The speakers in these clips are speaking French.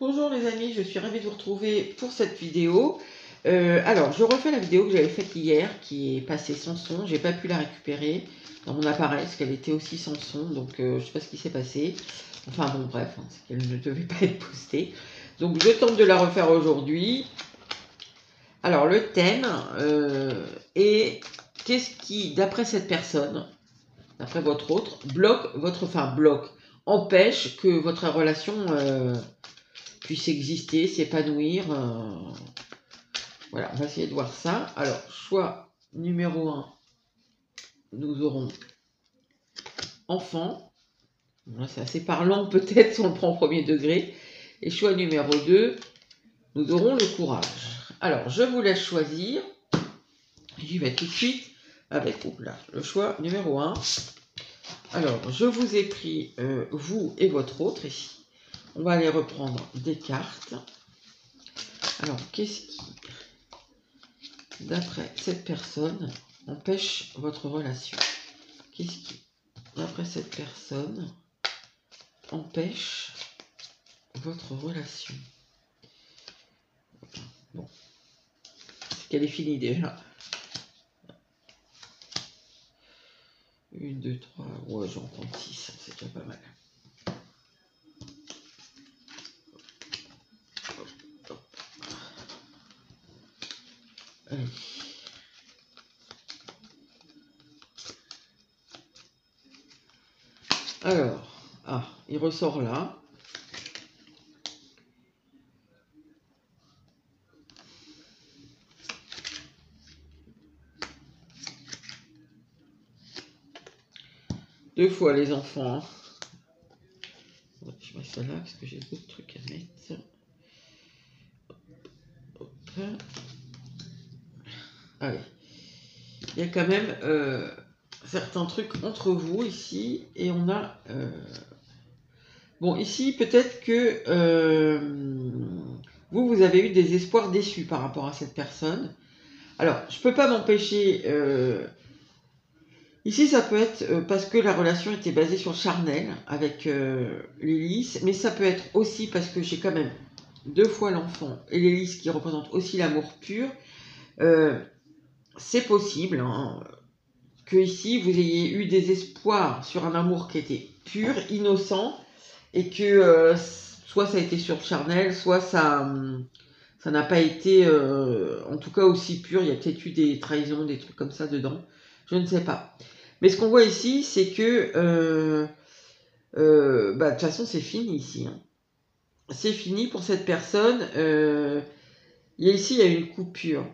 Bonjour les amis, je suis ravie de vous retrouver pour cette vidéo. Alors, je refais la vidéo que j'avais faite hier, qui est passée sans son. J'ai pas pu la récupérer dans mon appareil, parce qu'elle était aussi sans son, donc je sais pas ce qui s'est passé. Enfin bon, bref, hein, c'est qu'elle ne devait pas être postée. Donc je tente de la refaire aujourd'hui. Alors, le thème est qu'est-ce qui, d'après cette personne, d'après votre autre, empêche que votre relation puisse exister, s'épanouir. Voilà, on va essayer de voir ça. Alors, choix numéro 1, nous aurons enfant. Là, c'est assez parlant peut-être si on le prend au premier degré. Et choix numéro 2, nous aurons le courage. Alors, je vous laisse choisir. J'y vais tout de suite avec le choix numéro 1. Alors, je vous ai pris vous et votre autre ici. On va aller reprendre des cartes. Alors, qu'est-ce qui, d'après cette personne, empêche votre relation? Qu'est-ce qui, d'après cette personne, empêche votre relation? Bon, c'est qu'elle est finie déjà. 1, 2, 3, ouais, j'en compte 6, c'est déjà pas mal. Allez. Alors, il ressort là. Deux fois les enfants. Hein. Je mets ça là parce que j'ai d'autres trucs à mettre. Hop. Allez. Il y a quand même certains trucs entre vous ici. Et on a... Bon, ici, peut-être que vous avez eu des espoirs déçus par rapport à cette personne. Alors, je ne peux pas m'empêcher... ici, ça peut être parce que la relation était basée sur le charnel avec l'hélice, mais ça peut être aussi parce que j'ai quand même deux fois l'enfant et l'hélice qui représente aussi l'amour pur. C'est possible hein, que ici, vous ayez eu des espoirs sur un amour qui était pur, innocent, et que soit ça a été sur le charnel, soit ça n'a pas été, en tout cas aussi pur. Il y a peut-être eu des trahisons, des trucs comme ça dedans. Je ne sais pas. Mais ce qu'on voit ici, c'est que de toute façon, c'est fini ici. Hein. C'est fini pour cette personne. Il y a une coupure.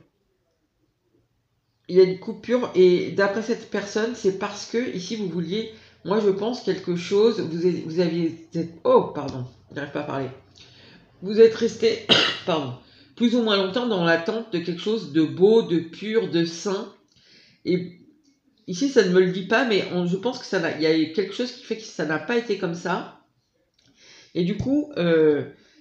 Il y a une coupure et d'après cette personne, c'est parce que ici vous vouliez, moi je pense quelque chose, vous aviez, oh pardon, je n'arrive pas à parler. Vous êtes resté, pardon, plus ou moins longtemps dans l'attente de quelque chose de beau, de pur, de sain. Et ici ça ne me le dit pas, mais je pense que il y a quelque chose qui fait que ça n'a pas été comme ça. Et du coup,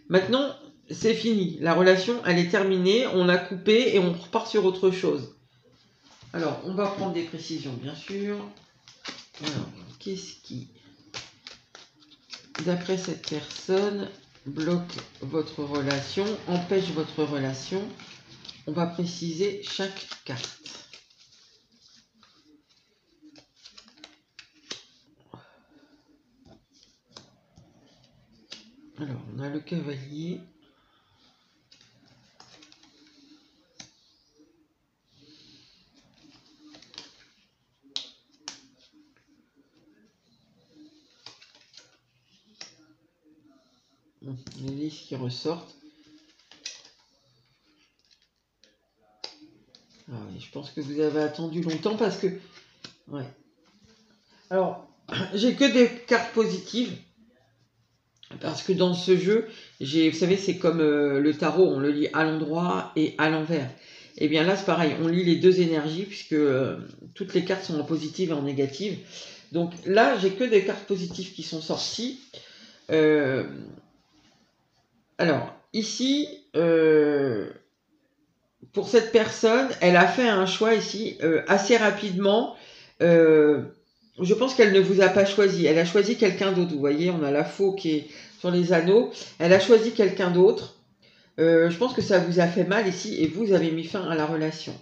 maintenant c'est fini, la relation elle est terminée, on a coupé et on repart sur autre chose. Alors, on va prendre des précisions, bien sûr. Alors, qu'est-ce qui, d'après cette personne, bloque votre relation, empêche votre relation? On va préciser chaque carte. Alors, on a le cavalier. Les listes qui ressortent. Ah oui, je pense que vous avez attendu longtemps parce que... Ouais. Alors, j'ai que des cartes positives. Parce que dans ce jeu, vous savez, c'est comme le tarot, on le lit à l'endroit et à l'envers. Et bien là, c'est pareil, on lit les deux énergies puisque toutes les cartes sont en positive et en négative. Donc là, j'ai que des cartes positives qui sont sorties. Alors, ici, pour cette personne, elle a fait un choix ici assez rapidement. je pense qu'elle ne vous a pas choisi. Elle a choisi quelqu'un d'autre. Vous voyez, on a la faux qui est sur les anneaux. Elle a choisi quelqu'un d'autre. Je pense que ça vous a fait mal ici et vous avez mis fin à la relation.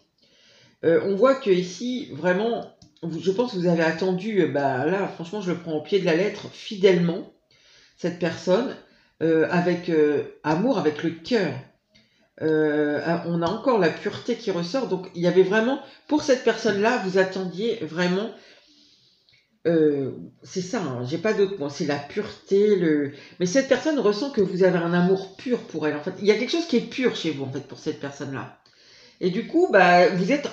On voit que ici, vraiment, je pense que vous avez attendu, là, franchement, je le prends au pied de la lettre, fidèlement, cette personne, avec amour, avec le cœur. On a encore la pureté qui ressort. Donc, il y avait vraiment, pour cette personne-là, vous attendiez vraiment. C'est ça, hein, j'ai pas d'autre mot, c'est la pureté. Mais cette personne ressent que vous avez un amour pur pour elle. En fait, il y a quelque chose qui est pur chez vous, en fait, pour cette personne-là. Et du coup, vous êtes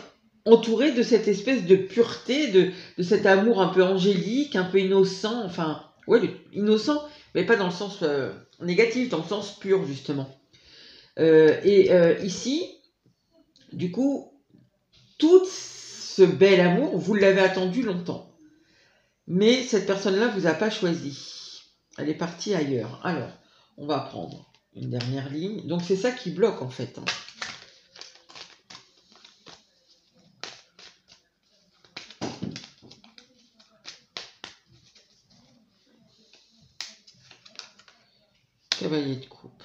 entouré de cette espèce de pureté, de cet amour un peu angélique, un peu innocent. Enfin, ouais, innocent, mais pas dans le sens négatif, dans le sens pur, justement. Ici, du coup, tout ce bel amour, vous l'avez attendu longtemps. Mais cette personne-là ne vous a pas choisi. Elle est partie ailleurs. Alors, on va prendre une dernière ligne. Donc, c'est ça qui bloque, en fait. Hein. Cavalier de coupe.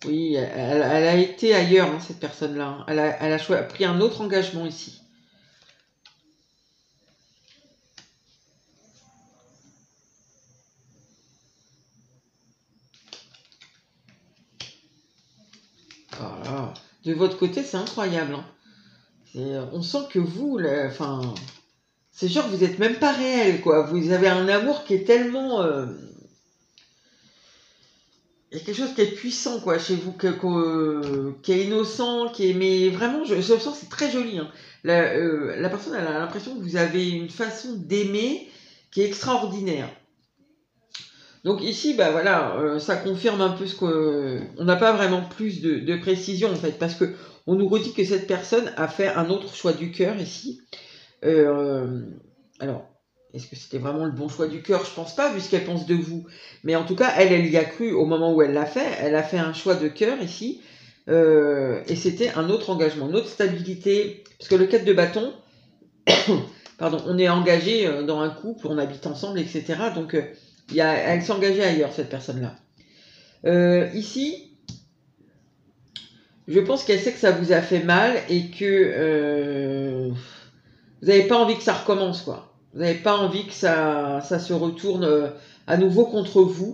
Oui, elle a été ailleurs, hein, cette personne-là. Elle a pris un autre engagement ici. Voilà. De votre côté, c'est incroyable. Hein. On sent que vous, c'est sûr que vous n'êtes même pas réel, quoi. Vous avez un amour qui est tellement... il y a quelque chose qui est puissant, quoi, chez vous, qui est innocent, mais vraiment, je sens que c'est très joli. Hein. La personne, elle a l'impression que vous avez une façon d'aimer qui est extraordinaire. Donc ici, voilà, ça confirme un peu ce que... On n'a pas vraiment plus de précision, en fait, parce que on nous redit que cette personne a fait un autre choix du cœur, ici. Alors, est-ce que c'était vraiment le bon choix du cœur? Je pense pas, vu ce qu'elle pense de vous. Mais en tout cas, elle y a cru au moment où elle l'a fait. Elle a fait un choix de cœur, ici. Et c'était un autre engagement, une autre stabilité. Parce que le 4 de bâton, pardon, on est engagé dans un couple, on habite ensemble, etc. Donc, elle s'est engagée ailleurs, cette personne-là. Ici, je pense qu'elle sait que ça vous a fait mal et que vous n'avez pas envie que ça recommence, quoi. Vous n'avez pas envie que ça se retourne à nouveau contre vous.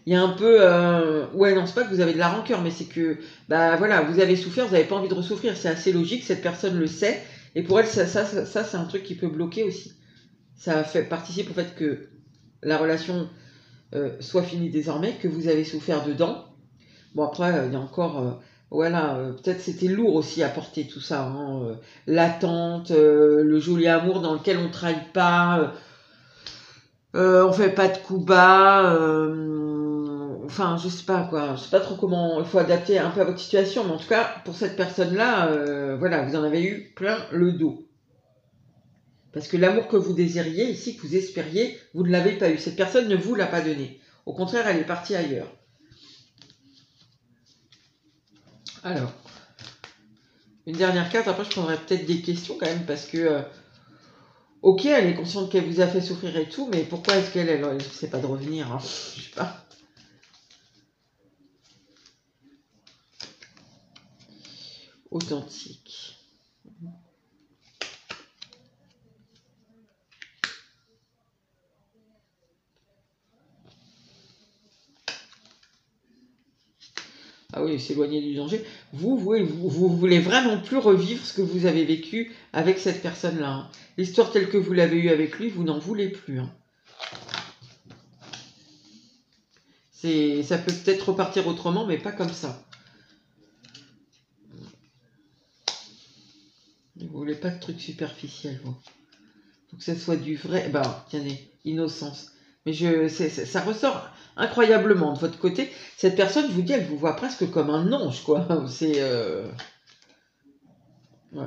Il y a un peu... ouais, non, c'est pas que vous avez de la rancœur, mais c'est que, voilà, vous avez souffert, vous n'avez pas envie de ressouffrir. C'est assez logique, cette personne le sait. Et pour elle, ça c'est un truc qui peut bloquer aussi. Ça participe au fait que la relation soit finie désormais, que vous avez souffert dedans. Bon, après, il y a encore... voilà, peut-être c'était lourd aussi à porter tout ça. Hein, l'attente, le joli amour dans lequel on ne trahit pas, on fait pas de coups bas. Enfin, je sais pas quoi. Je sais pas trop comment. Il faut adapter un peu à votre situation. Mais en tout cas, pour cette personne-là, voilà, vous en avez eu plein le dos. Parce que l'amour que vous désiriez ici, que vous espériez, vous ne l'avez pas eu. Cette personne ne vous l'a pas donné. Au contraire, elle est partie ailleurs. Alors, une dernière carte. Après, je prendrai peut-être des questions quand même parce que, ok, elle est consciente qu'elle vous a fait souffrir et tout, mais pourquoi est-ce qu'elle ne sait pas de revenir, hein? Je sais pas. Authentique. Ah oui, s'éloigner du danger. Vous voulez vraiment plus revivre ce que vous avez vécu avec cette personne-là. Hein. L'histoire telle que vous l'avez eue avec lui, vous n'en voulez plus. Hein. Ça peut peut-être repartir autrement, mais pas comme ça. Vous voulez pas de trucs superficiels, vous. Faut que ça soit du vrai. Tenez, innocence. Mais ça ressort incroyablement de votre côté. Cette personne, je vous dis, elle vous voit presque comme un ange, quoi. C'est... Ouais.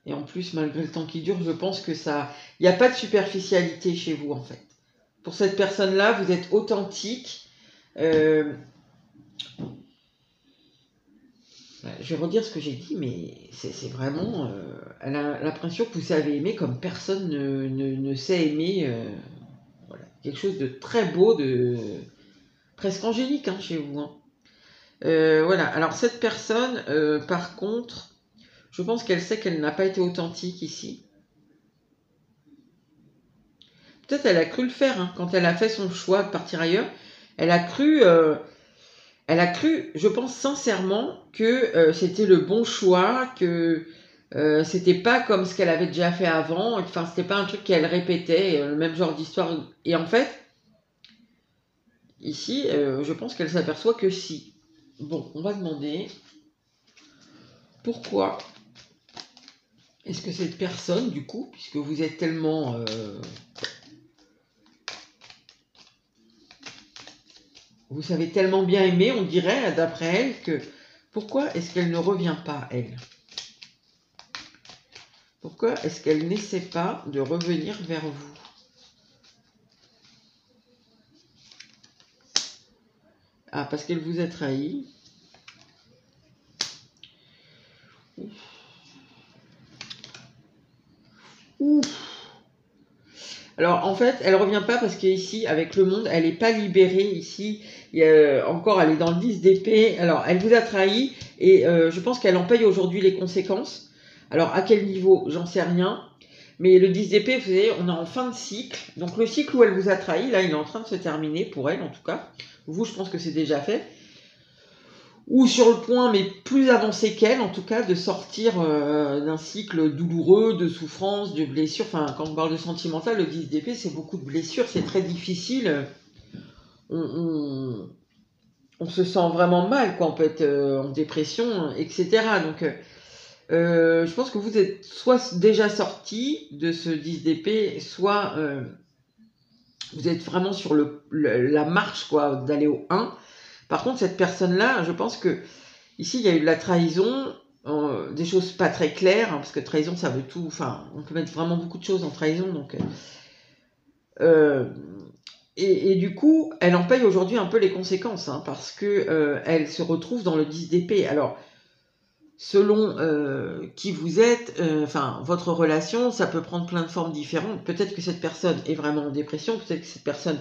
Et en plus, malgré le temps qui dure, je pense que ça... Il n'y a pas de superficialité chez vous, en fait. Pour cette personne-là, vous êtes authentique. Je vais redire ce que j'ai dit, mais c'est vraiment... elle a l'impression que vous savez aimer comme personne ne sait aimer. Voilà. Quelque chose de très beau, de presque angélique hein, chez vous. Hein. Voilà, alors cette personne, par contre, je pense qu'elle sait qu'elle n'a pas été authentique ici. Peut-être elle a cru le faire, hein, quand elle a fait son choix de partir ailleurs. Elle a cru, je pense sincèrement, que c'était le bon choix, que c'était pas comme ce qu'elle avait déjà fait avant, enfin c'était pas un truc qu'elle répétait, le même genre d'histoire. Et en fait, ici, je pense qu'elle s'aperçoit que si. Bon, on va demander pourquoi est-ce que cette personne, du coup, puisque vous êtes tellement... vous savez tellement bien aimer, on dirait, d'après elle, que... Pourquoi est-ce qu'elle ne revient pas, elle? Pourquoi est-ce qu'elle n'essaie pas de revenir vers vous? Ah, parce qu'elle vous a trahi. Ouf. Ouf. Alors, en fait, elle revient pas parce qu'ici, avec le monde, elle n'est pas libérée. Ici, encore, elle est dans le 10 d'épée. Alors, elle vous a trahi et je pense qu'elle en paye aujourd'hui les conséquences. Alors, à quel niveau? J'en sais rien. Mais le 10 d'épée, vous savez, on est en fin de cycle. Donc, le cycle où elle vous a trahi, là, il est en train de se terminer, pour elle en tout cas. Vous, je pense que c'est déjà fait. Ou sur le point, mais plus avancé qu'elle, en tout cas, de sortir d'un cycle douloureux, de souffrance, de blessures. Enfin, quand on parle de sentimental, le 10 d'épée, c'est beaucoup de blessures, c'est très difficile. On se sent vraiment mal, quoi. On peut être en dépression, etc. Donc, je pense que vous êtes soit déjà sorti de ce 10 d'épée, soit vous êtes vraiment sur la marche, quoi, d'aller au 1. Par contre, cette personne-là, je pense que ici, il y a eu de la trahison, des choses pas très claires, hein, parce que trahison, ça veut tout. Enfin, on peut mettre vraiment beaucoup de choses en trahison. Donc, et du coup, elle en paye aujourd'hui un peu les conséquences, hein, parce que elle se retrouve dans le 10 d'épée. Alors, selon qui vous êtes, enfin, votre relation, ça peut prendre plein de formes différentes. Peut-être que cette personne est vraiment en dépression, peut-être que cette personne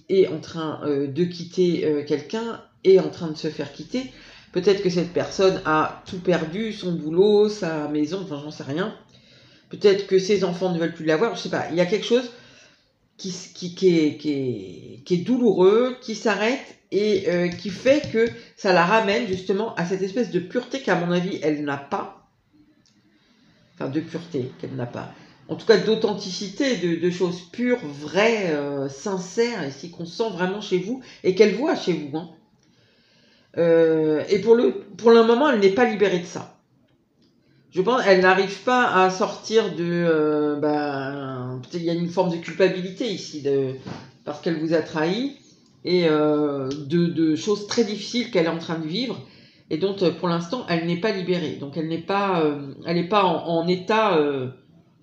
est en train de quitter quelqu'un, est en train de se faire quitter. Peut-être que cette personne a tout perdu, son boulot, sa maison, enfin j'en sais rien. Peut-être que ses enfants ne veulent plus l'avoir, je sais pas. Il y a quelque chose qui est douloureux, qui s'arrête et qui fait que ça la ramène justement à cette espèce de pureté qu'à mon avis elle n'a pas. Enfin de pureté qu'elle n'a pas. En tout cas d'authenticité, de choses pures, vraies, sincères, ici qu'on sent vraiment chez vous et qu'elle voit chez vous. Hein. Et pour le moment, elle n'est pas libérée de ça. Je pense qu'elle n'arrive pas à sortir de... il y a une forme de culpabilité ici, parce qu'elle vous a trahi, et de choses très difficiles qu'elle est en train de vivre, et dont pour l'instant, elle n'est pas libérée. Donc elle n'est pas, en état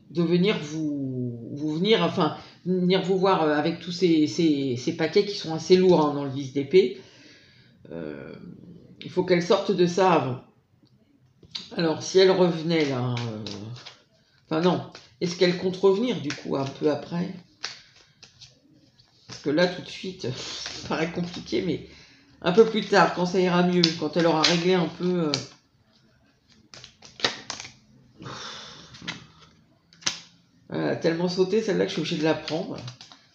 de venir venir vous voir avec tous ces paquets qui sont assez lourds hein, dans le 10 d'épée. Il faut qu'elle sorte de ça avant. Alors, si elle revenait là... Enfin non, est-ce qu'elle compte revenir du coup un peu après? Parce que là, tout de suite, ça paraît compliqué, mais un peu plus tard, quand ça ira mieux, quand elle aura réglé un peu... Elle a tellement sauté celle-là que je suis obligée de la prendre.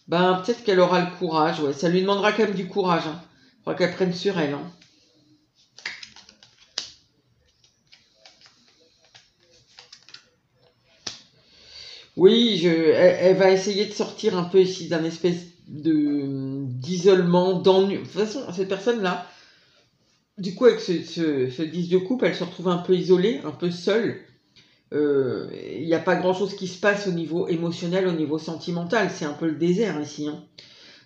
Ben, peut-être qu'elle aura le courage, ouais. Ça lui demandera quand même du courage. Hein. Il faudra qu'elle prenne sur elle. Hein. Oui, elle va essayer de sortir un peu ici d'un espèce d'isolement, d'ennui. De toute façon, cette personne-là, du coup, avec ce 10 de coupe, elle se retrouve un peu isolée, un peu seule. Il n'y a pas grand-chose qui se passe au niveau émotionnel, au niveau sentimental. C'est un peu le désert ici. Hein.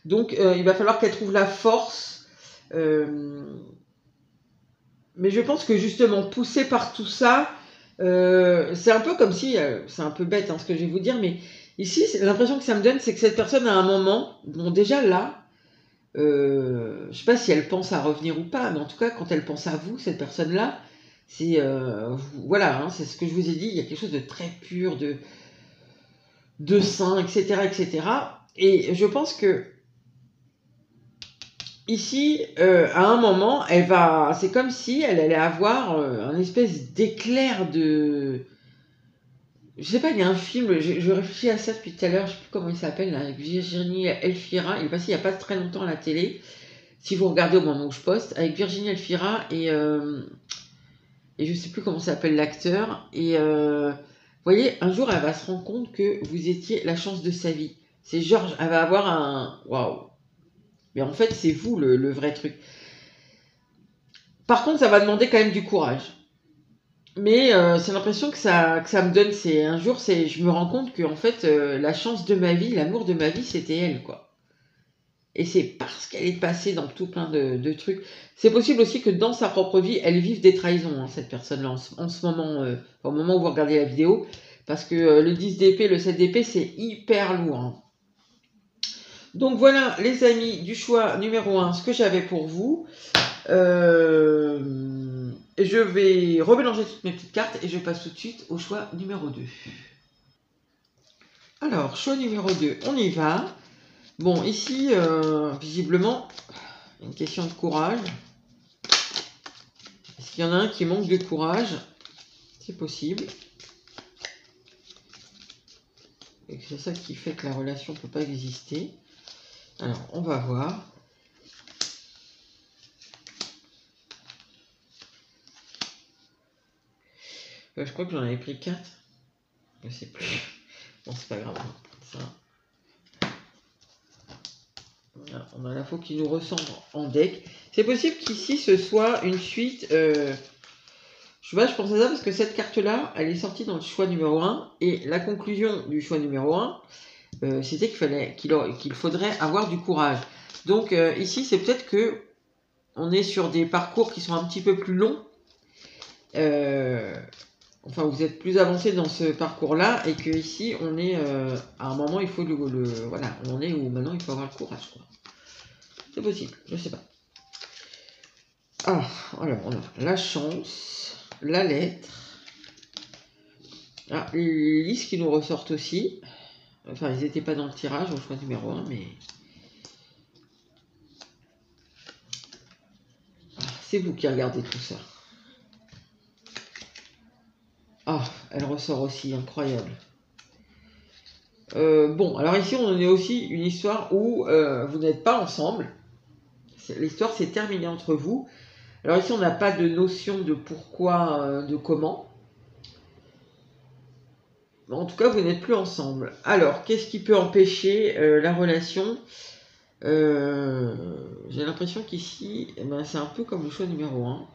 Donc, il va falloir qu'elle trouve la force. Mais je pense que justement, poussée par tout ça, c'est un peu comme si, c'est un peu bête hein, ce que je vais vous dire, mais ici, l'impression que ça me donne, c'est que cette personne, à un moment, bon, déjà là, je sais pas si elle pense à revenir ou pas, mais en tout cas, quand elle pense à vous, cette personne-là, C'est voilà, hein, c'est ce que je vous ai dit. Il y a quelque chose de très pur, de sain, etc., etc. Et je pense que ici, à un moment, c'est comme si elle allait avoir un espèce d'éclair de, je sais pas, il y a un film, je réfléchis à ça depuis tout à l'heure, je sais plus comment il s'appelle, là, avec Virginie Elfira, il est passé il y a pas très longtemps à la télé, si vous regardez au moment où je poste, avec Virginie Elfira et je sais plus comment s'appelle l'acteur, et vous voyez, un jour elle va se rendre compte que vous étiez la chance de sa vie. C'est Georges, elle va avoir un waouh. Mais en fait, c'est vous le vrai truc. Par contre, ça va demander quand même du courage. Mais c'est l'impression que ça me donne. C'est un jour, je me rends compte que en fait, la chance de ma vie, l'amour de ma vie, c'était elle, quoi. Et c'est parce qu'elle est passée dans tout plein de trucs. C'est possible aussi que dans sa propre vie, elle vive des trahisons, hein, cette personne-là, en ce moment, au moment où vous regardez la vidéo. Parce que le 10 d'épée, le 7 d'épée, c'est hyper lourd. Hein. Donc voilà, les amis, du choix numéro 1, ce que j'avais pour vous. Je vais remélanger toutes mes petites cartes et je passe tout de suite au choix numéro 2. Alors, choix numéro 2, on y va. Bon, ici, visiblement, une question de courage. Est-ce qu'il y en a un qui manque de courage? C'est possible. Et c'est ça qui fait que la relation ne peut pas exister. Alors, on va voir. Je crois que j'en avais pris 4. Je sais plus. Bon, c'est pas grave. On va prendre ça. Voilà, on a l'info qui nous ressemble en deck. C'est possible qu'ici, ce soit une suite... je pense à ça parce que cette carte-là, elle est sortie dans le choix numéro 1. Et la conclusion du choix numéro 1, c'était qu'il faudrait avoir du courage. Donc ici, c'est peut-être que on est sur des parcours qui sont un petit peu plus longs. Enfin, vous êtes plus avancé dans ce parcours-là et que ici, on est à un moment, il faut voilà, on en est où maintenant il faut avoir le courage. C'est possible, je sais pas. Ah, alors on a la chance, la lettre. Ah, les listes qui nous ressortent aussi. Enfin, ils n'étaient pas dans le tirage au choix numéro 1, mais... Ah, c'est vous qui regardez tout ça. Ah, elle ressort aussi, incroyable. Bon, alors ici, on est aussi une histoire où vous n'êtes pas ensemble. L'histoire s'est terminée entre vous. Alors ici, on n'a pas de notion de pourquoi, de comment. En tout cas, vous n'êtes plus ensemble. Alors, qu'est-ce qui peut empêcher la relation? J'ai l'impression qu'ici, eh ben, c'est un peu comme le choix numéro 1.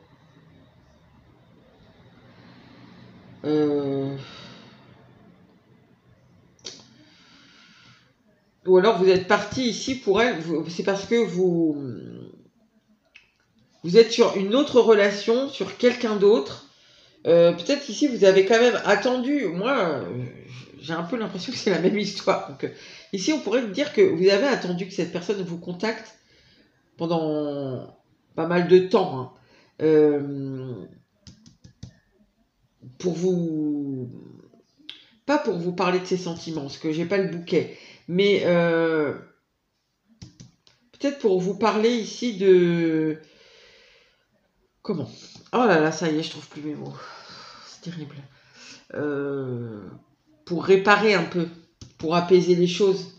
Ou alors vous êtes parti ici pour elle, c'est parce que vous êtes sur une autre relation, sur quelqu'un d'autre. Peut-être qu'ici vous avez quand même attendu. Moi, j'ai un peu l'impression que c'est la même histoire. Donc, ici, on pourrait dire que vous avez attendu que cette personne vous contacte pendant pas mal de temps. Hein. Pour vous... Pas pour vous parler de ses sentiments, parce que j'ai pas le bouquet. Mais peut-être pour vous parler ici de... Comment? Oh là là, ça y est, je trouve plus mes mots. C'est terrible. Pour réparer un peu, pour apaiser les choses.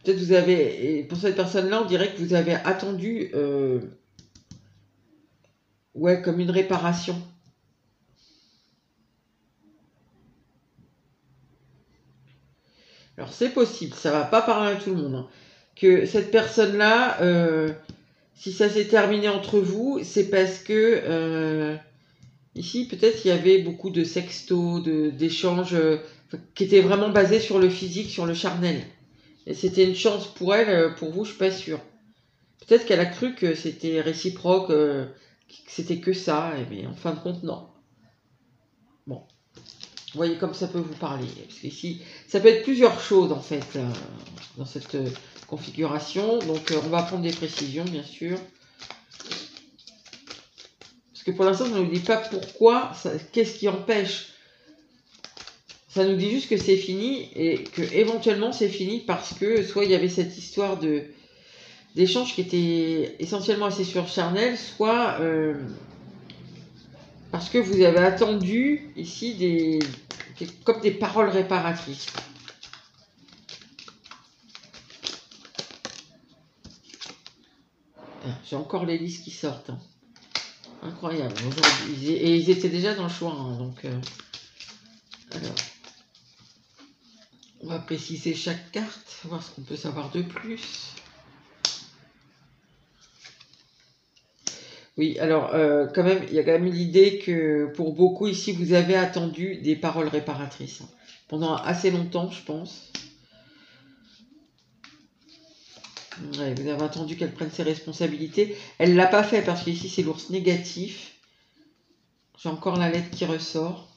Peut-être vous avez... Et pour cette personne-là, on dirait que vous avez attendu... ouais, comme une réparation. Alors c'est possible, ça va pas parler à tout le monde. Hein. Que cette personne-là, si ça s'est terminé entre vous, c'est parce que ici peut-être il y avait beaucoup de sextos, d'échanges qui étaient vraiment basés sur le physique, sur le charnel. Et c'était une chance pour elle, pour vous, je suis pas sûre. Peut-être qu'elle a cru que c'était réciproque, que c'était que ça, mais en fin de compte, non. Bon. Vous voyez comme ça peut vous parler. Parce qu'ici, ça peut être plusieurs choses en fait dans cette configuration. Donc on va prendre des précisions bien sûr. Parce Parce que pour l'instant, ça ne nous dit pas pourquoi, qu'est-ce qui empêche. Ça nous dit juste que c'est fini et que éventuellement c'est fini parce que soit il y avait cette histoire d'échange qui était essentiellement assez charnel, soit parce que vous avez attendu ici comme des paroles réparatrices. J'ai encore les listes qui sortent. Hein. Incroyable. Aujourd'hui. Et ils étaient déjà dans le choix. Hein, donc, alors, on va préciser chaque carte, voir ce qu'on peut savoir de plus. Oui, alors, quand même, il y a quand même l'idée que pour beaucoup ici, vous avez attendu des paroles réparatrices. Hein, pendant assez longtemps, je pense. Ouais, vous avez attendu qu'elle prenne ses responsabilités. Elle ne l'a pas fait parce qu'ici, c'est l'ours négatif. J'ai encore la lettre qui ressort.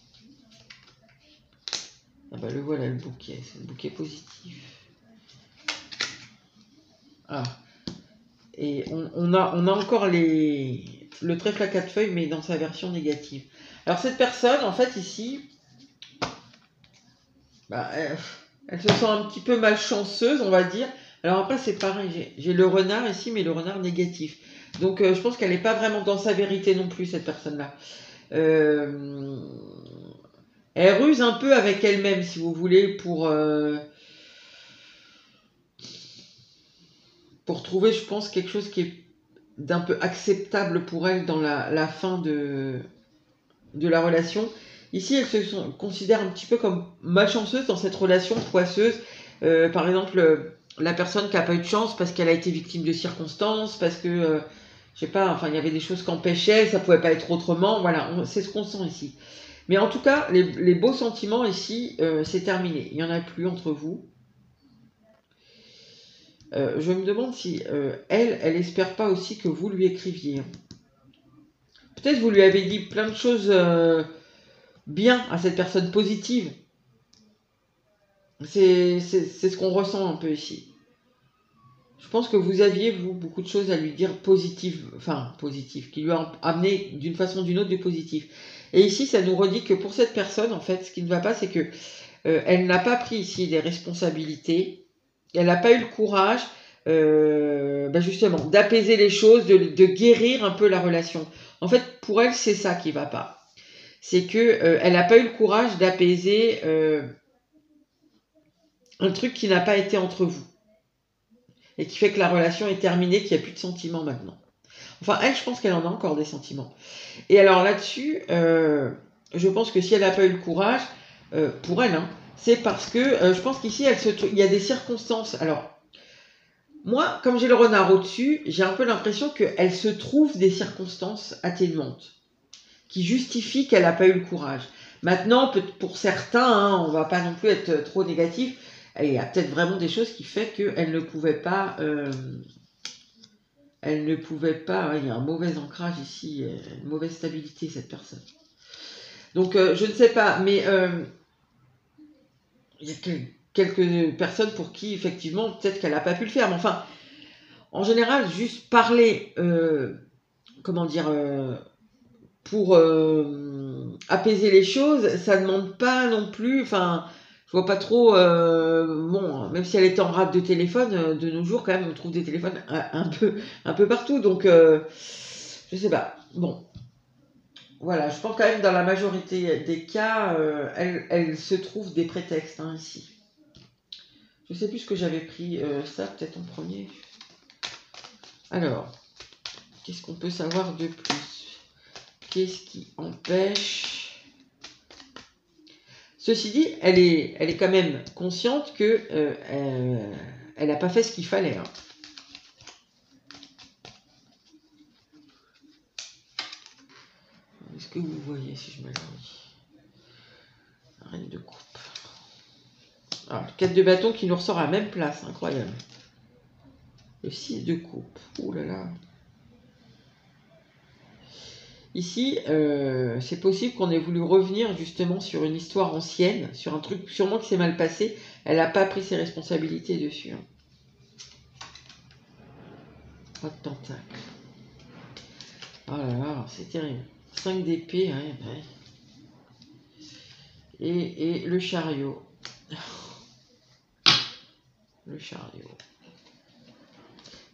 Ah bah le voilà le bouquet, c'est le bouquet positif. Ah. Et on a encore le trèfle à 4 feuilles, mais dans sa version négative. Alors cette personne, en fait, ici, bah, elle se sent un petit peu malchanceuse, on va dire. Alors après, c'est pareil, j'ai le renard ici, mais le renard négatif. Donc je pense qu'elle n'est pas vraiment dans sa vérité non plus, cette personne-là. Elle ruse un peu avec elle-même, si vous voulez, pour trouver, je pense, quelque chose qui est d'un peu acceptable pour elle dans la fin de la relation. Ici, elle se considère un petit peu comme malchanceuse dans cette relation poisseuse. Par exemple, la personne qui n'a pas eu de chance parce qu'elle a été victime de circonstances, parce que, je sais pas, enfin, il y avait des choses qui empêchaient, ça pouvait pas être autrement. Voilà, c'est ce qu'on sent ici. Mais en tout cas, les beaux sentiments ici, c'est terminé. Il n'y en a plus entre vous. Je me demande si elle espère pas aussi que vous lui écriviez. Peut-être vous lui avez dit plein de choses bien à cette personne positive. C'est ce qu'on ressent un peu ici. Je pense que vous aviez, vous, beaucoup de choses à lui dire positives, qui lui ont amené d'une façon ou d'une autre du positif. Et ici, ça nous redit que pour cette personne, en fait, ce qui ne va pas, c'est que elle n'a pas pris ici des responsabilités, elle n'a pas eu le courage, justement, d'apaiser les choses, de guérir un peu la relation. En fait, pour elle, c'est ça qui ne va pas. C'est que elle n'a pas eu le courage d'apaiser un truc qui n'a pas été entre vous. Et qui fait que la relation est terminée, qu'il n'y a plus de sentiments maintenant. Enfin, elle, je pense qu'elle en a encore des sentiments. Et alors là-dessus, je pense que si elle n'a pas eu le courage, pour elle, hein, c'est parce que je pense qu'ici, il y a des circonstances. Alors, moi, comme j'ai le renard au-dessus, j'ai un peu l'impression qu'elle se trouve des circonstances atténuantes qui justifient qu'elle n'a pas eu le courage. Maintenant, pour certains, hein, on ne va pas non plus être trop négatif, il y a peut-être vraiment des choses qui font qu'elle ne pouvait pas... il y a un mauvais ancrage ici, une mauvaise stabilité, cette personne. Donc, je ne sais pas, mais il y a quelques personnes pour qui, effectivement, peut-être qu'elle n'a pas pu le faire. Mais enfin, en général, juste parler, pour apaiser les choses, ça ne demande pas non plus, enfin, je vois pas trop, bon, même si elle est en rate de téléphone, de nos jours, quand même, on trouve des téléphones un peu partout, donc, je sais pas, bon, voilà, je pense quand même dans la majorité des cas, elle se trouve des prétextes, hein, ici. Je sais plus ce que j'avais pris, ça, peut-être en premier. Alors, qu'est-ce qu'on peut savoir de plus? Qu'est-ce qui empêche? Ceci dit, elle est quand même consciente que elle n'a pas fait ce qu'il fallait. Hein. Est-ce que vous voyez si je me l'enlève? Reine de coupe. Alors, le 4 de bâton qui nous ressort à la même place, incroyable. Le 6 de coupe. Ouh là là. Ici, c'est possible qu'on ait voulu revenir justement sur une histoire ancienne, sur un truc sûrement qui s'est mal passé. Elle n'a pas pris ses responsabilités dessus. Hein. Pas de tentacle. Oh là là, c'est terrible. 5 d'épée, ouais. Et le chariot. Le chariot.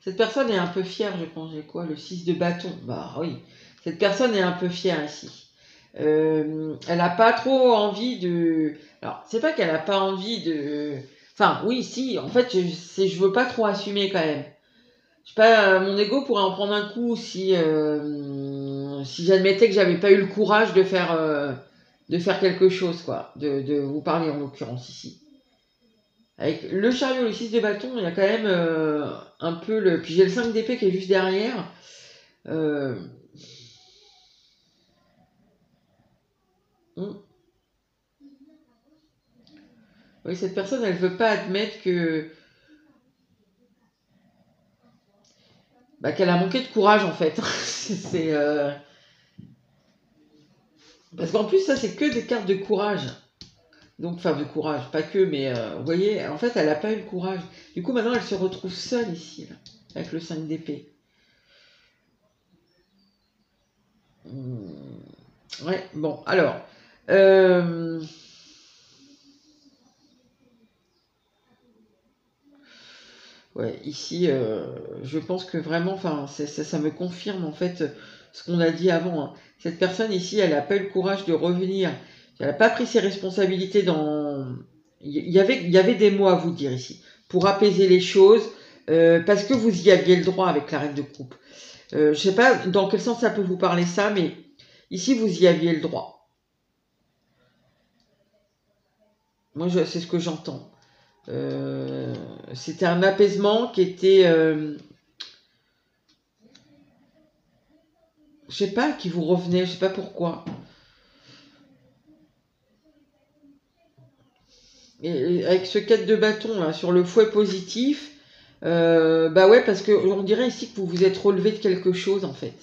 Cette personne est un peu fière, je pense. J'ai quoi? Le 6 de bâton. Bah oui. Cette personne est un peu fière ici. Elle n'a pas trop envie de... Alors, c'est pas qu'elle n'a pas envie de... Enfin, oui, si. En fait, je veux pas trop assumer quand même. Je sais pas, mon ego pourrait en prendre un coup si j'admettais que j'avais pas eu le courage de faire quelque chose, quoi. De vous parler en l'occurrence ici. Avec le chariot, le 6 de bâton, il y a quand même un peu le... Puis j'ai le 5 d'épée qui est juste derrière. Euh... Oui, cette personne, elle veut pas admettre que... Bah, qu'elle a manqué de courage, en fait. C'est... Parce qu'en plus, ça, c'est que des cartes de courage. Donc, enfin, de courage, pas que, mais vous voyez, en fait, elle n'a pas eu le courage. Du coup, maintenant, elle se retrouve seule ici, là, avec le 5 d'épée. Ouais, bon, alors. Ouais, ici, je pense que vraiment, enfin, ça me confirme, en fait, ce qu'on a dit avant, hein. Cette personne ici, elle n'a pas eu le courage de revenir. Elle n'a pas pris ses responsabilités dans... Il y avait des mots à vous dire ici, pour apaiser les choses, parce que vous y aviez le droit avec la reine de coupe. Je sais pas dans quel sens ça peut vous parler ça, mais ici, vous y aviez le droit. Moi, c'est ce que j'entends. C'était un apaisement qui était... je sais pas, qui vous revenait, je sais pas pourquoi. Et avec ce 4 de bâton là, sur le fouet positif, bah ouais, parce que on dirait ici que vous vous êtes relevé de quelque chose en fait.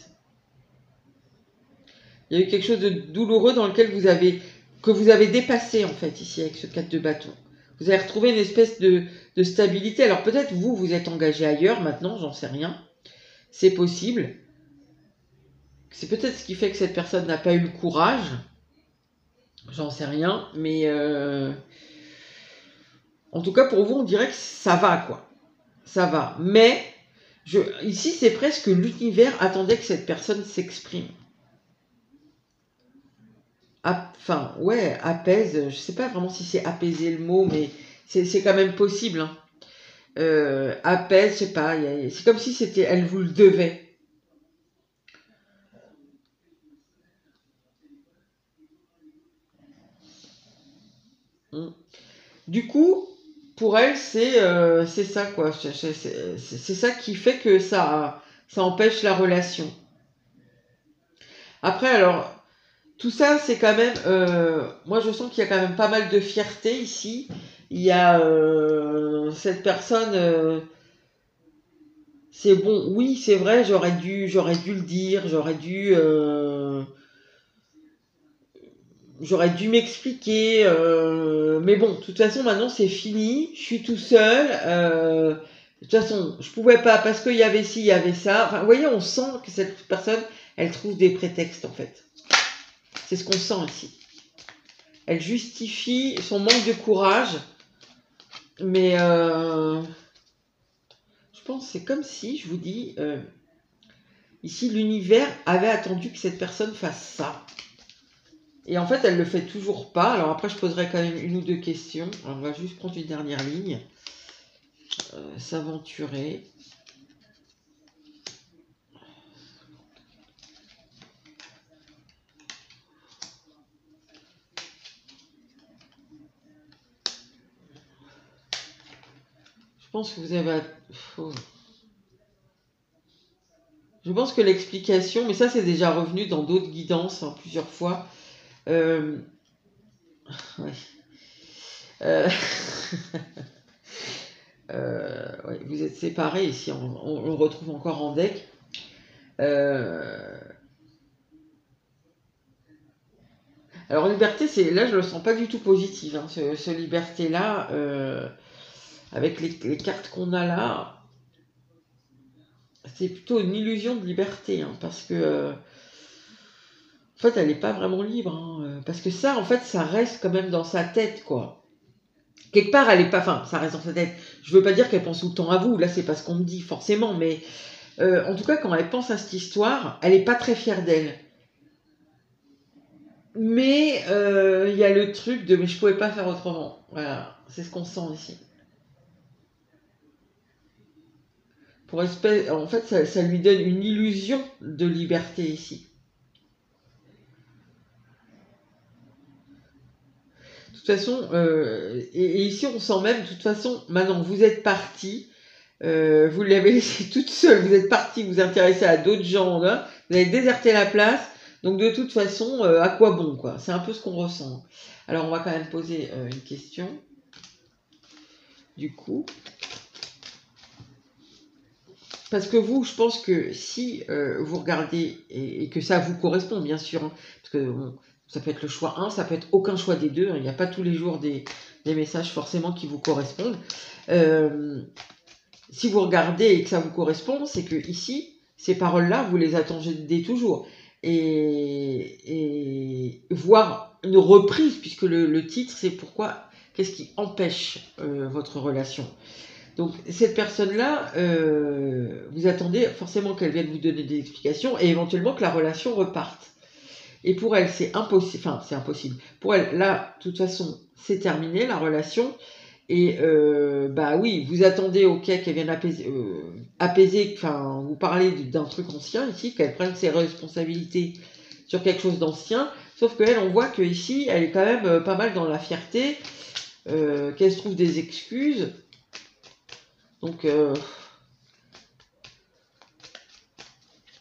Il y a eu quelque chose de douloureux dans lequel que vous avez dépassé en fait ici avec ce 4 de bâton. Vous avez retrouvé une espèce de stabilité. Alors peut-être vous êtes engagé ailleurs maintenant, j'en sais rien. C'est possible. C'est peut-être ce qui fait que cette personne n'a pas eu le courage. J'en sais rien. Mais en tout cas pour vous, on dirait que ça va quoi. Ça va. Mais ici, c'est presque l'univers attendait que cette personne s'exprime. Enfin, ouais, apaise. Je sais pas vraiment si c'est apaiser le mot, mais c'est quand même possible. Hein. Apaise, je sais pas. C'est comme si c'était, elle vous le devait. Mm. Du coup, pour elle, c'est ça quoi. C'est ça qui fait que ça empêche la relation. Après, alors, tout ça, c'est quand même... moi, je sens qu'il y a quand même pas mal de fierté ici. Il y a cette personne... c'est bon, oui, c'est vrai, j'aurais dû le dire, j'aurais dû m'expliquer. Mais bon, de toute façon, maintenant, c'est fini. Je suis tout seul. De toute façon, je pouvais pas parce qu'il y avait ci, il y avait ça. Enfin, vous voyez, on sent que cette personne, elle trouve des prétextes, en fait. C'est ce qu'on sent ici. Elle justifie son manque de courage, mais je pense que c'est comme si, je vous dis, ici l'univers avait attendu que cette personne fasse ça. Et en fait, elle le fait toujours pas. Alors après, je poserai quand même une ou deux questions. Alors, on va juste prendre une dernière ligne. S'aventurer. Je pense que vous avez... Je pense que l'explication, mais ça c'est déjà revenu dans d'autres guidances hein, plusieurs fois. Ouais. Euh, ouais, vous êtes séparés ici, on le retrouve encore en deck. Alors liberté, là je le sens pas du tout positif, hein, ce liberté là, avec les cartes qu'on a là. C'est plutôt une illusion de liberté, hein, parce que En fait, elle n'est pas vraiment libre, hein, parce que ça, en fait, ça reste quand même dans sa tête, quoi. Quelque part, elle est pas... Enfin, ça reste dans sa tête. Je veux pas dire qu'elle pense tout le temps à vous, là, c'est pas ce qu'on me dit, forcément, mais en tout cas, quand elle pense à cette histoire, elle n'est pas très fière d'elle. Mais il y a le truc de « mais je pouvais pas faire autrement ». Voilà, c'est ce qu'on sent ici. En fait, ça lui donne une illusion de liberté ici. De toute façon, et ici on sent même, de toute façon, maintenant vous êtes parti, vous l'avez laissée toute seule, vous êtes parti vous intéresser à d'autres gens, là, vous avez déserté la place, donc de toute façon, à quoi bon, quoi. C'est un peu ce qu'on ressent. Alors on va quand même poser une question, du coup. Parce que vous, je pense que si vous regardez, et que ça vous correspond, bien sûr, hein, parce que bon, ça peut être le choix 1, ça peut être aucun choix des deux, hein, il n'y a pas tous les jours des messages forcément qui vous correspondent. Si vous regardez et que ça vous correspond, c'est que ici, ces paroles-là, vous les attendez toujours. Et voir une reprise, puisque le titre, c'est pourquoi, qu'est-ce qui empêche votre relation. Donc cette personne-là, vous attendez forcément qu'elle vienne vous donner des explications et éventuellement que la relation reparte. Et pour elle, c'est impossible. Enfin, c'est impossible. Pour elle, là, de toute façon, c'est terminé, la relation. Et bah oui, vous attendez, ok, qu'elle vienne apaiser, enfin, vous parlez d'un truc ancien ici, qu'elle prenne ses responsabilités sur quelque chose d'ancien. Sauf qu'elle, on voit que ici, elle est quand même pas mal dans la fierté, qu'elle se trouve des excuses. Donc,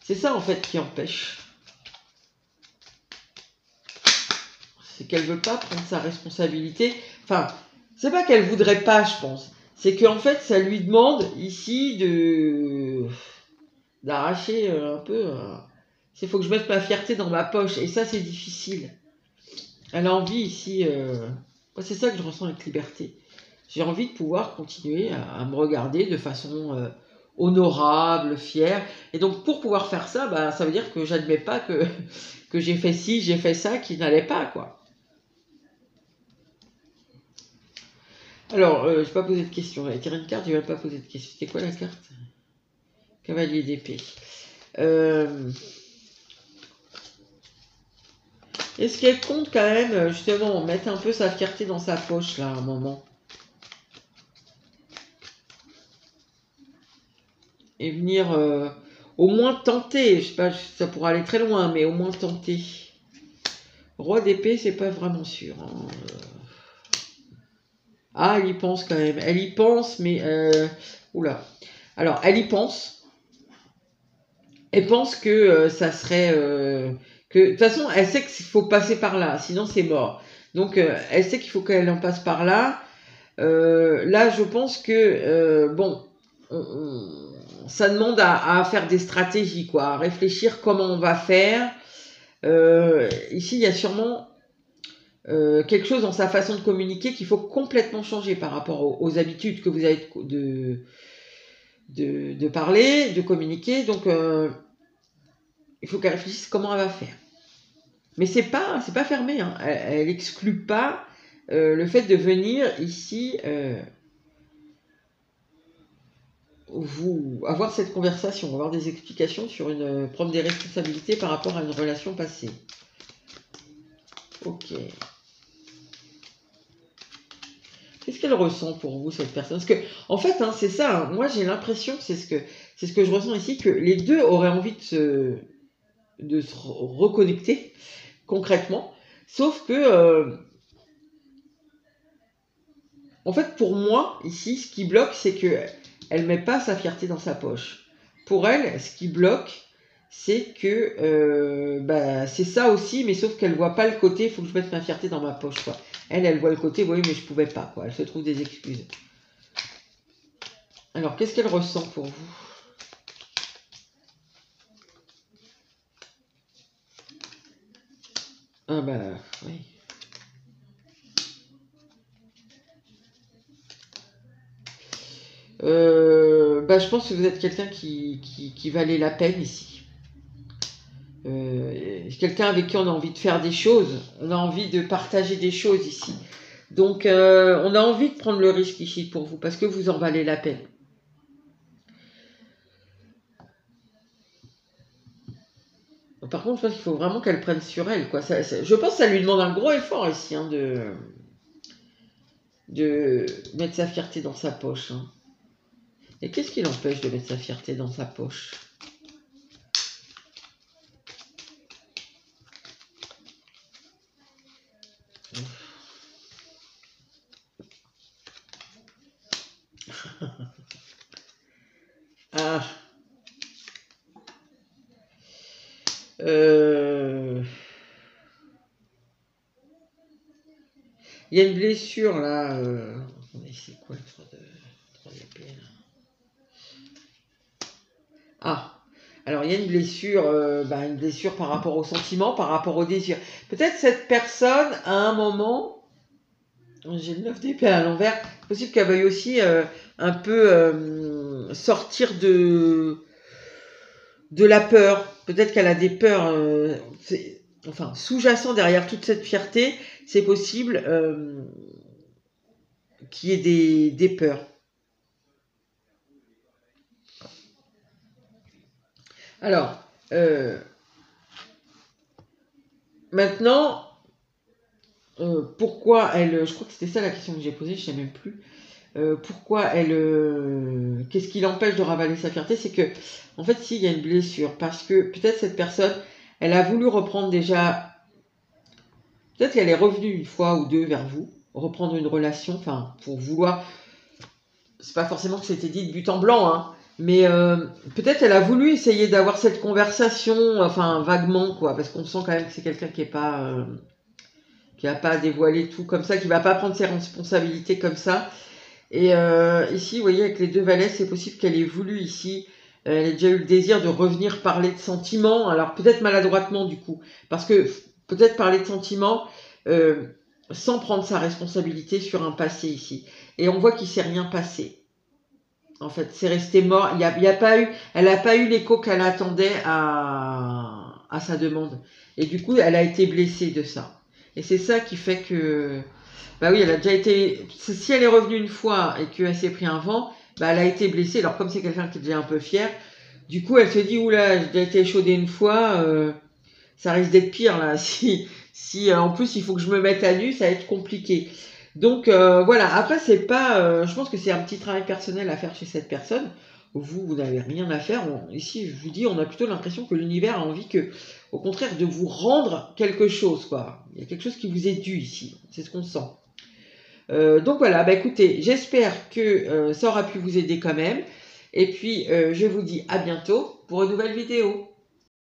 c'est ça en fait qui empêche. C'est qu'elle veut pas prendre sa responsabilité. Enfin, c'est pas qu'elle voudrait pas, je pense. C'est qu'en fait, ça lui demande ici d'arracher un peu. Il faut que je mette ma fierté dans ma poche. Et ça, c'est difficile. Elle a envie ici. Moi, c'est ça que je ressens avec liberté. J'ai envie de pouvoir continuer à me regarder de façon honorable, fière. Et donc, pour pouvoir faire ça, bah, ça veut dire que j'admets pas que j'ai fait ci, j'ai fait ça, qui n'allait pas, quoi. Alors, je n'ai pas posé de question. Elle a tiré une carte, je n'ai même pas posé de question. C'était quoi la carte? Cavalier d'épée. Est-ce qu'elle compte quand même, justement, mettre un peu sa fierté dans sa poche, là, à un moment? Et venir au moins tenter, je sais pas, ça pourra aller très loin, mais au moins tenter. Roi d'épée, c'est pas vraiment sûr. Hein. Ah, elle y pense quand même. Elle y pense, mais... Oula. Alors, elle y pense. Elle pense que ça serait... que de toute façon, elle sait qu'il faut passer par là, sinon c'est mort. Donc, elle sait qu'il faut qu'elle en passe par là. Là, je pense que... bon... ça demande à faire des stratégies, quoi, à réfléchir comment on va faire. Ici, il y a sûrement quelque chose dans sa façon de communiquer qu'il faut complètement changer par rapport aux habitudes que vous avez de parler, de communiquer. Donc, il faut qu'elle réfléchisse comment elle va faire. Mais c'est pas fermé. Hein. Elle exclut pas le fait de venir ici... avoir cette conversation, avoir des explications sur prendre des responsabilités par rapport à une relation passée. Ok. Qu'est-ce qu'elle ressent pour vous, cette personne? Parce que, en fait, hein, c'est ça. Hein, moi, j'ai l'impression, c'est ce que je ressens ici, que les deux auraient envie de se reconnecter concrètement. Sauf que, en fait, pour moi, ici, ce qui bloque, c'est que elle met pas sa fierté dans sa poche. Pour elle, ce qui bloque, c'est que bah, c'est ça aussi, mais sauf qu'elle voit pas le côté, il faut que je mette ma fierté dans ma poche, quoi. Elle voit le côté, oui, mais je pouvais pas, quoi. Elle se trouve des excuses. Alors, qu'est-ce qu'elle ressent pour vous? Ah bah, oui. Bah, je pense que vous êtes quelqu'un qui valait la peine ici. quelqu'un avec qui on a envie de faire des choses, on a envie de partager des choses ici. Donc, on a envie de prendre le risque ici pour vous, parce que vous en valez la peine. Par contre, je pense qu'il faut vraiment qu'elle prenne sur elle, quoi. Je pense que ça lui demande un gros effort ici, hein, de mettre sa fierté dans sa poche. Hein. Et qu'est-ce qui l'empêche de mettre sa fierté dans sa poche? Ah. Il y a une blessure là. Attendez, c'est quoi le 3 d'épée là? Ah. Alors il y a une blessure par rapport au sentiment, par rapport au désir. Peut-être cette personne, à un moment, j'ai le 9 d'épée à l'envers, c'est possible qu'elle veuille aussi un peu sortir de la peur. Peut-être qu'elle a des peurs, enfin, sous-jacent derrière toute cette fierté, c'est possible qu'il y ait des peurs. Alors, maintenant, pourquoi elle... Je crois que c'était ça la question que j'ai posée, je ne sais même plus. Pourquoi elle... Qu'est-ce qui l'empêche de ravaler sa fierté? C'est que, en fait, s'il y a une blessure, parce que peut-être cette personne, elle a voulu reprendre déjà... Peut-être qu'elle est revenue une fois ou deux vers vous, reprendre une relation, enfin, pour vouloir... C'est pas forcément que c'était dit de but en blanc, hein, mais peut-être elle a voulu essayer d'avoir cette conversation, enfin, vaguement, quoi, parce qu'on sent quand même que c'est quelqu'un qui est pas... qui n'a pas dévoilé tout comme ça, qui va pas prendre ses responsabilités comme ça. Et ici, vous voyez, avec les deux valets, c'est possible qu'elle ait voulu ici, elle ait déjà eu le désir de revenir parler de sentiments, alors peut-être maladroitement du coup, parce que peut-être parler de sentiments sans prendre sa responsabilité sur un passé ici. Et on voit qu'il ne s'est rien passé. En fait, c'est resté mort. Il y a pas eu, elle n'a pas eu l'écho qu'elle attendait à sa demande. Et du coup, elle a été blessée de ça. Et c'est ça qui fait que... Bah oui, elle a déjà été... Si elle est revenue une fois et qu'elle s'est pris un vent, bah elle a été blessée. Alors comme c'est quelqu'un qui est déjà un peu fier, du coup elle se dit, oula, j'ai déjà été échaudée une fois, ça risque d'être pire là. Si en plus il faut que je me mette à nu, ça va être compliqué. Donc voilà, après c'est pas... je pense que c'est un petit travail personnel à faire chez cette personne. Vous n'avez rien à faire. Ici, je vous dis, on a plutôt l'impression que l'univers a envie que, au contraire, de vous rendre quelque chose, quoi. Il y a quelque chose qui vous est dû ici. C'est ce qu'on sent. Donc voilà, bah écoutez, j'espère que ça aura pu vous aider quand même. Et puis, je vous dis à bientôt pour une nouvelle vidéo.